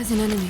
There's an enemy.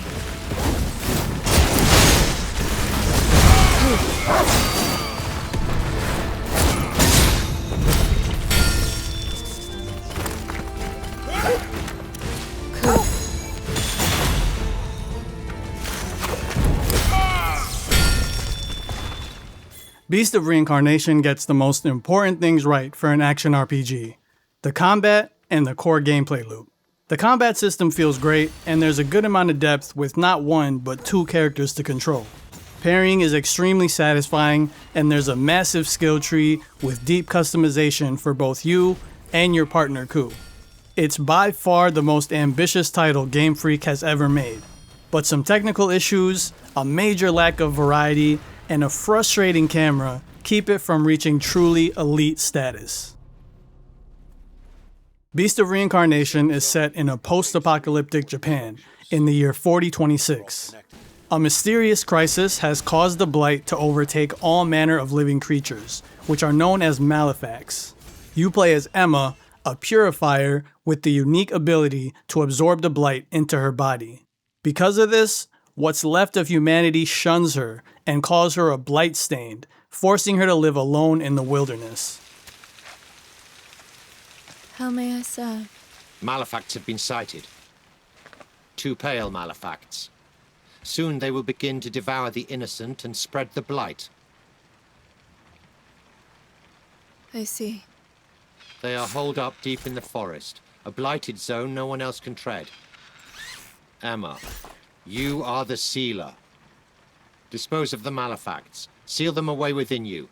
Beast of Reincarnation gets the most important things right for an action RPG: the combat and the core gameplay loop. The combat system feels great, and there's a good amount of depth with not one but two characters to control. Parrying is extremely satisfying, and there's a massive skill tree with deep customization for both you and your partner Ku. It's by far the most ambitious title Game Freak has ever made, but some technical issues, a major lack of variety, and a frustrating camera keep it from reaching truly elite status. Beast of Reincarnation is set in a post-apocalyptic Japan in the year 4026. A mysterious crisis has caused the Blight to overtake all manner of living creatures, which are known as malefacts. You play as Emma, a purifier with the unique ability to absorb the Blight into her body. Because of this, what's left of humanity shuns her and calls her a blight-stained, forcing her to live alone in the wilderness. How may I serve? Malefacts have been sighted. 2 pale malefacts. Soon they will begin to devour the innocent and spread the blight. I see. They are holed up deep in the forest, a blighted zone no one else can tread. Emma, you are the sealer. Dispose of the malefacts. Seal them away within you.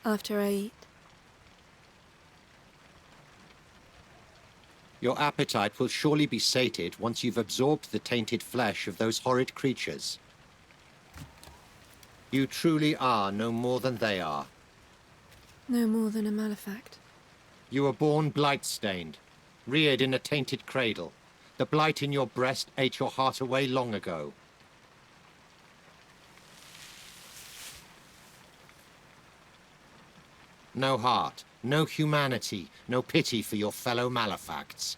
After I eat. Your appetite will surely be sated once you've absorbed the tainted flesh of those horrid creatures. You truly are no more than they are. No more than a malefact. You were born blight-stained, reared in a tainted cradle. The blight in your breast ate your heart away long ago. No heart, no humanity, no pity for your fellow malefacts.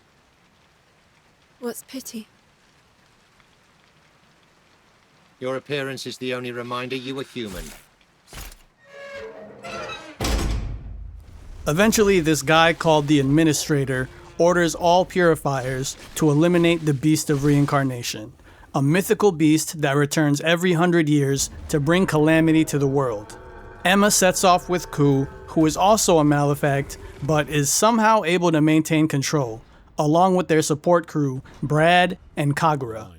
What's pity? Your appearance is the only reminder you were human. Eventually, this guy called the Administrator orders all purifiers to eliminate the Beast of Reincarnation, a mythical beast that returns every 100 years to bring calamity to the world. Emma sets off with Ku, who is also a malefact, but is somehow able to maintain control, along with their support crew, Brad and Kagura.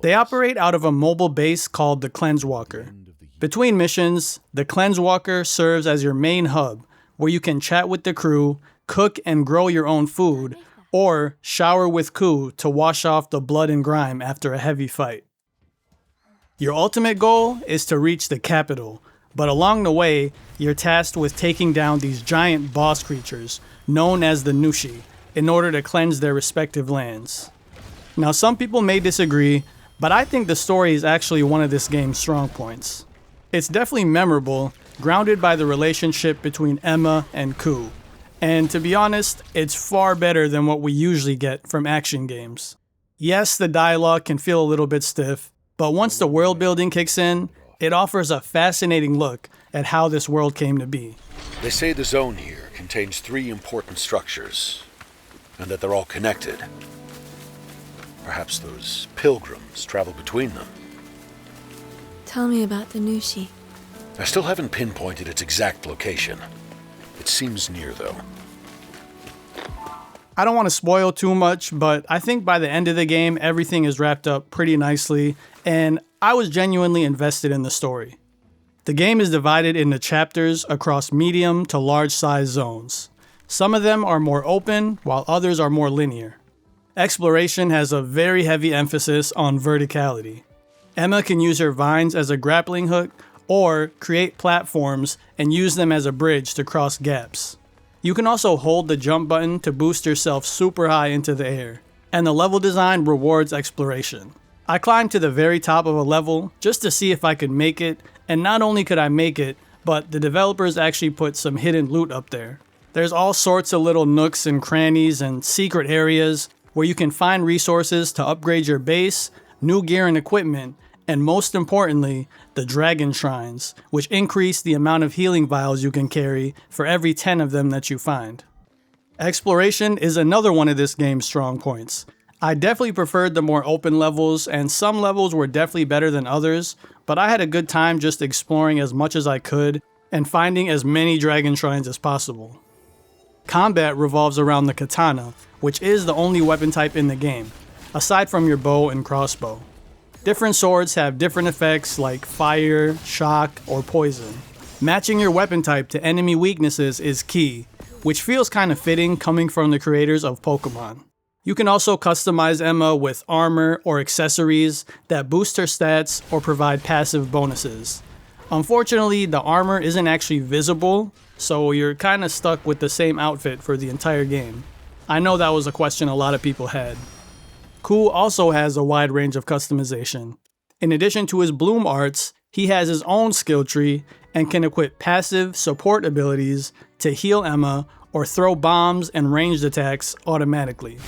They operate out of a mobile base called the Cleansewalker. Between missions, the Cleansewalker serves as your main hub, where you can chat with the crew, cook and grow your own food, or shower with Ku to wash off the blood and grime after a heavy fight. Your ultimate goal is to reach the capital, but along the way, you're tasked with taking down these giant boss creatures, known as the Nushi, in order to cleanse their respective lands. Now, some people may disagree, but I think the story is actually one of this game's strong points. It's definitely memorable, grounded by the relationship between Emma and Ku. And to be honest, it's far better than what we usually get from action games. Yes, the dialogue can feel a little bit stiff, but once the world building kicks in, it offers a fascinating look at how this world came to be. They say the zone here contains 3 important structures, and that they're all connected. Perhaps those pilgrims travel between them. Tell me about the Nushi. I still haven't pinpointed its exact location. It seems near, though. I don't want to spoil too much, but I think by the end of the game, everything is wrapped up pretty nicely, and I was genuinely invested in the story. The game is divided into chapters across medium to large size zones. Some of them are more open, while others are more linear. Exploration has a very heavy emphasis on verticality. Emma can use her vines as a grappling hook, or create platforms and use them as a bridge to cross gaps. You can also hold the jump button to boost yourself super high into the air, and the level design rewards exploration. I climbed to the very top of a level just to see if I could make it, and not only could I make it, but the developers actually put some hidden loot up there. There's all sorts of little nooks and crannies and secret areas, where you can find resources to upgrade your base, new gear and equipment, and most importantly, the Dragon Shrines, which increase the amount of healing vials you can carry for every 10 of them that you find. Exploration is another one of this game's strong points. I definitely preferred the more open levels, and some levels were definitely better than others, but I had a good time just exploring as much as I could and finding as many Dragon Shrines as possible. Combat revolves around the katana, which is the only weapon type in the game, aside from your bow and crossbow. Different swords have different effects like fire, shock, or poison. Matching your weapon type to enemy weaknesses is key, which feels kind of fitting coming from the creators of Pokemon. You can also customize Emma with armor or accessories that boost her stats or provide passive bonuses. Unfortunately, the armor isn't actually visible, so you're kind of stuck with the same outfit for the entire game. I know that was a question a lot of people had. Ku also has a wide range of customization. In addition to his bloom arts, he has his own skill tree and can equip passive support abilities to heal Emma or throw bombs and ranged attacks automatically.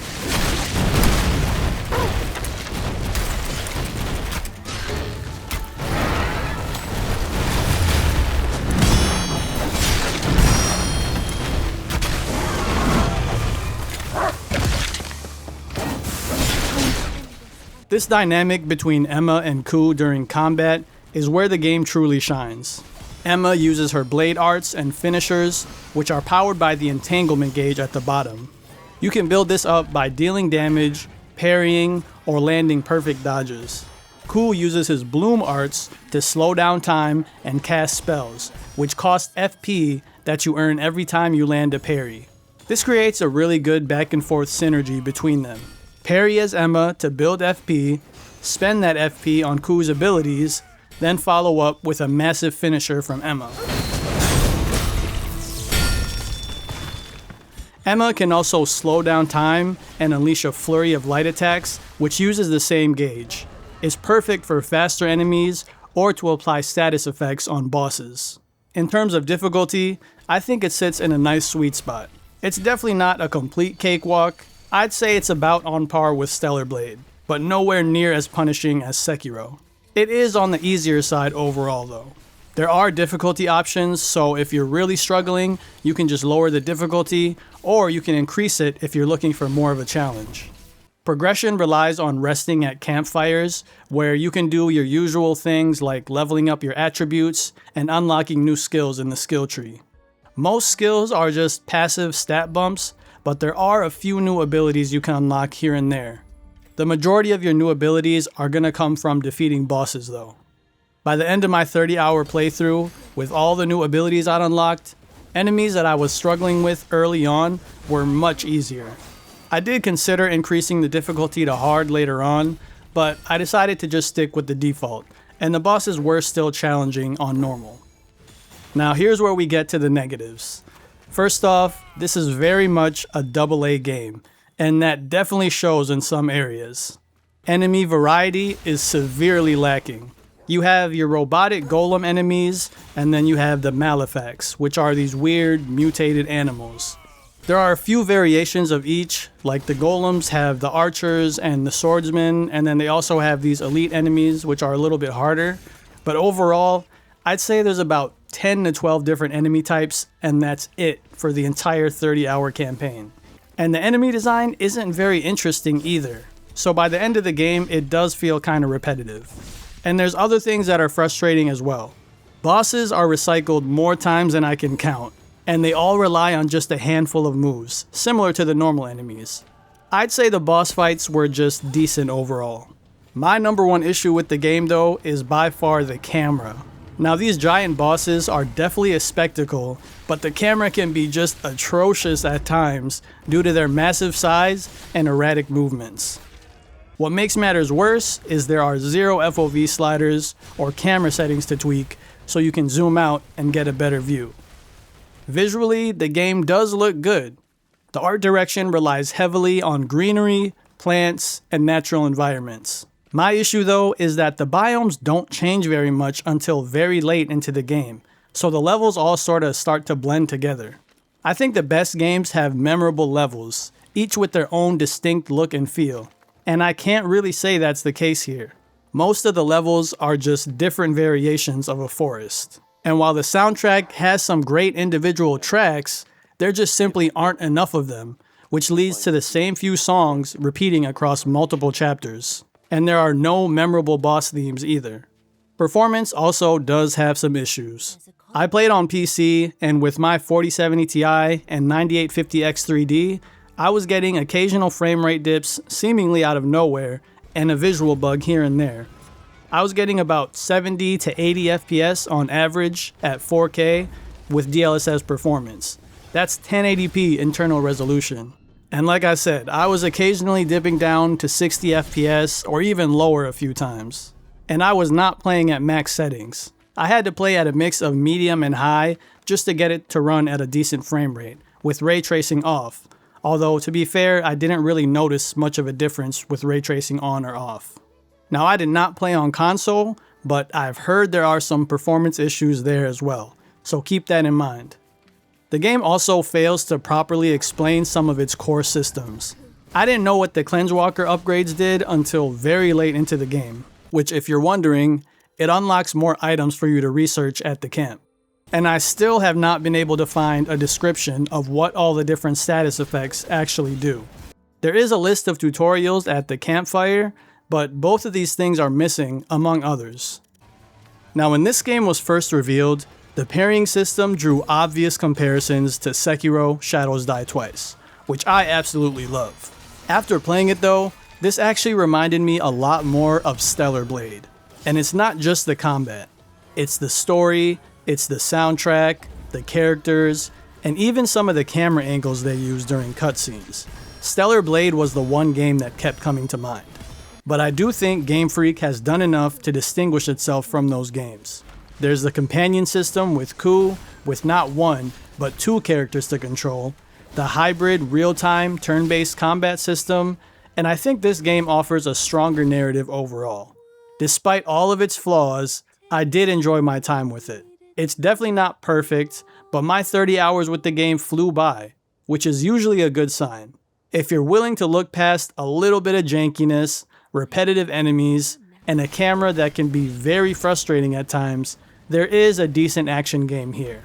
This dynamic between Emma and Ku during combat is where the game truly shines. Emma uses her blade arts and finishers, which are powered by the entanglement gauge at the bottom. You can build this up by dealing damage, parrying, or landing perfect dodges. Ku uses his bloom arts to slow down time and cast spells, which cost FP that you earn every time you land a parry. This creates a really good back and forth synergy between them. Parry as Emma to build FP, spend that FP on Ku's abilities, then follow up with a massive finisher from Emma. Emma can also slow down time and unleash a flurry of light attacks, which uses the same gauge. It's perfect for faster enemies or to apply status effects on bosses. In terms of difficulty, I think it sits in a nice sweet spot. It's definitely not a complete cakewalk. I'd say it's about on par with Stellar Blade, but nowhere near as punishing as Sekiro. It is on the easier side overall though. There are difficulty options, so if you're really struggling, you can just lower the difficulty, or you can increase it if you're looking for more of a challenge. Progression relies on resting at campfires, where you can do your usual things like leveling up your attributes and unlocking new skills in the skill tree. Most skills are just passive stat bumps, but there are a few new abilities you can unlock here and there. The majority of your new abilities are going to come from defeating bosses though. By the end of my 30-hour playthrough, with all the new abilities I'd unlocked, enemies that I was struggling with early on were much easier. I did consider increasing the difficulty to hard later on, but I decided to just stick with the default, and the bosses were still challenging on normal. Now here's where we get to the negatives. First off, this is very much a AA game, and that definitely shows in some areas. Enemy variety is severely lacking. You have your robotic golem enemies, and then you have the Malefacts, which are these weird, mutated animals. There are a few variations of each, like the golems have the archers and the swordsmen, and then they also have these elite enemies, which are a little bit harder. But overall, I'd say there's about 10 to 12 different enemy types, and that's it for the entire 30-hour campaign. And the enemy design isn't very interesting either, so by the end of the game, it does feel kind of repetitive. And there's other things that are frustrating as well. Bosses are recycled more times than I can count, and they all rely on just a handful of moves, similar to the normal enemies. I'd say the boss fights were just decent overall. My number one issue with the game though is by far the camera. Now these giant bosses are definitely a spectacle, but the camera can be just atrocious at times due to their massive size and erratic movements. What makes matters worse is there are 0 FOV sliders or camera settings to tweak so you can zoom out and get a better view. Visually, the game does look good. The art direction relies heavily on greenery, plants, and natural environments. My issue though is that the biomes don't change very much until very late into the game, so the levels all sort of start to blend together. I think the best games have memorable levels, each with their own distinct look and feel. And I can't really say that's the case here. Most of the levels are just different variations of a forest. And while the soundtrack has some great individual tracks, there just simply aren't enough of them, which leads to the same few songs repeating across multiple chapters. And there are no memorable boss themes either. Performance also does have some issues. I played on PC, and with my 4070 Ti and 9850X 3D, I was getting occasional frame rate dips seemingly out of nowhere, and a visual bug here and there. I was getting about 70 to 80 FPS on average at 4K with DLSS performance. That's 1080p internal resolution. And like I said, I was occasionally dipping down to 60 FPS or even lower a few times. And I was not playing at max settings. I had to play at a mix of medium and high just to get it to run at a decent frame rate, with ray tracing off. Although, to be fair, I didn't really notice much of a difference with ray tracing on or off. Now, I did not play on console, but I've heard there are some performance issues there as well, so keep that in mind. The game also fails to properly explain some of its core systems. I didn't know what the Cleansewalker upgrades did until very late into the game, which, if you're wondering, it unlocks more items for you to research at the camp. And I still have not been able to find a description of what all the different status effects actually do. There is a list of tutorials at the campfire, but both of these things are missing, among others. Now, when this game was first revealed, the parrying system drew obvious comparisons to Sekiro: Shadows Die Twice, which I absolutely love. After playing it though, this actually reminded me a lot more of Stellar Blade. And it's not just the combat. It's the story, it's the soundtrack, the characters, and even some of the camera angles they use during cutscenes. Stellar Blade was the one game that kept coming to mind. But I do think Game Freak has done enough to distinguish itself from those games. There's the companion system with Ku, with not one, but two characters to control, the hybrid real-time turn-based combat system, and I think this game offers a stronger narrative overall. Despite all of its flaws, I did enjoy my time with it. It's definitely not perfect, but my 30 hours with the game flew by, which is usually a good sign. If you're willing to look past a little bit of jankiness, repetitive enemies, and a camera that can be very frustrating at times, there is a decent action game here.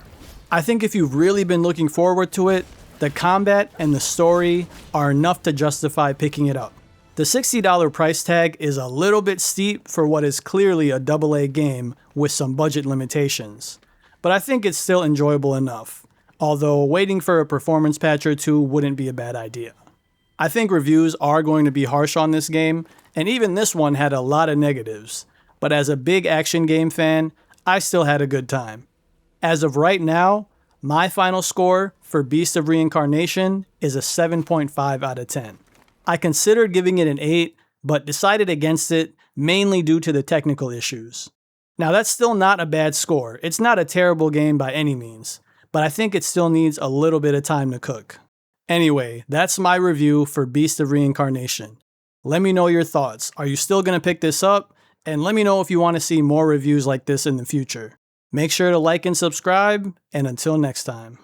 I think if you've really been looking forward to it, the combat and the story are enough to justify picking it up. The $60 price tag is a little bit steep for what is clearly a AA game with some budget limitations, but I think it's still enjoyable enough, although waiting for a performance patch or two wouldn't be a bad idea. I think reviews are going to be harsh on this game, and even this one had a lot of negatives, but as a big action game fan, I still had a good time. As of right now, my final score for Beast of Reincarnation is a 7.5 out of 10. I considered giving it an 8, but decided against it mainly due to the technical issues. Now that's still not a bad score. It's not a terrible game by any means, but I think it still needs a little bit of time to cook. Anyway, that's my review for Beast of Reincarnation. Let me know your thoughts. Are you still going to pick this up? And let me know if you want to see more reviews like this in the future. Make sure to like and subscribe, and until next time.